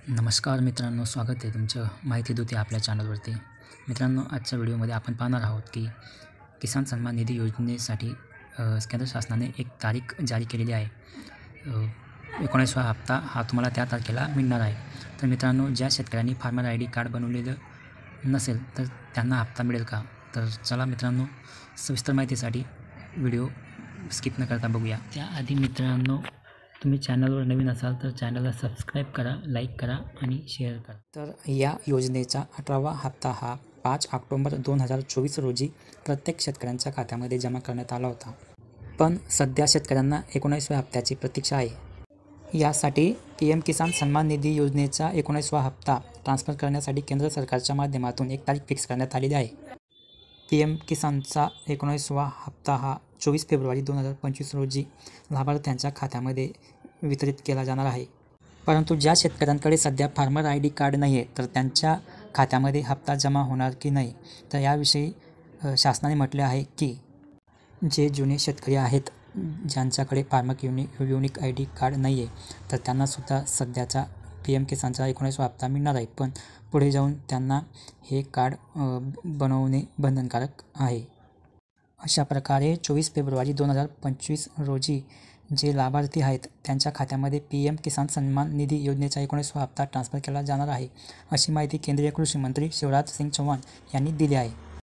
नमस्कार मित्रांनो, स्वागत आहे तुमचं माहिती दूत आपल्या चॅनलवरती. मित्रांनो, आजच्या व्हिडिओमध्ये आपण पाहणार आहोत की किसान सन्मान निधी योजनेसाठी केंद्र शासनाने एक तारीख जारी केलेली आहे. 19वा हप्ता हा तुम्हाला त्या तारखेला मिळणार आहे. तर मित्रांनो, ज्या शेतकऱ्यांनी फार्मर ID कार्ड बनवलेलं नसेल तर त्यांना हप्ता मिळेल का? तर चला मित्रांनो, सविस्तर माहितीसाठी व्हिडिओ स्किप न करता बघूया. त्याआधी मित्रांनो, तुम्ही चॅनलवर नवीन असाल तर चॅनलला सबस्क्राईब करा, लाईक करा आणि शेअर करा. तर या योजनेचा 18वा हप्ता हा 5 ऑक्टोबर 2024 रोजी प्रत्येक शेतकऱ्यांच्या खात्यामध्ये जमा करण्यात आला होता. पण सध्या शेतकऱ्यांना 19व्या हप्त्याची प्रतीक्षा आहे. यासाठी PM किसान सन्मान निधी योजनेचा 19वा हप्ता ट्रान्सफर करण्यासाठी केंद्र सरकारच्या माध्यमातून एक तारीख फिक्स करण्यात आलेली आहे. PM किसानचा 19वा हप्ता हा 24 फेब्रुवारी 2025 रोजी लाभार्थ्यांच्या खात्यामध्ये वितरित केला जाणार आहे. परंतु ज्या शेतकऱ्यांकडे सध्या फार्मर ID कार्ड नाही आहे तर त्यांच्या खात्यामध्ये हप्ता जमा होणार की नाही, तर याविषयी शासनाने म्हटले आहे की जे जुने शेतकरी आहेत, ज्यांच्याकडे फार्मर युनिक ID कार्ड नाही आहे, तर त्यांनासुद्धा सध्याचा PM किसानचा 19वा हप्ता मिळणार आहे. पण पुढे जाऊन त्यांना हे कार्ड बनवणे बंधनकारक आहे. अशा प्रकारे 24 फेब्रुवारी 2025 रोजी जे लाभार्थी आहेत त्यांच्या खात्यामध्ये PM किसान सन्मान निधी योजनेचा 19वा हप्ता ट्रान्सफर केला जाणार आहे, अशी माहिती केंद्रीय कृषी मंत्री शिवराज सिंग चौहान यांनी दिली आहे.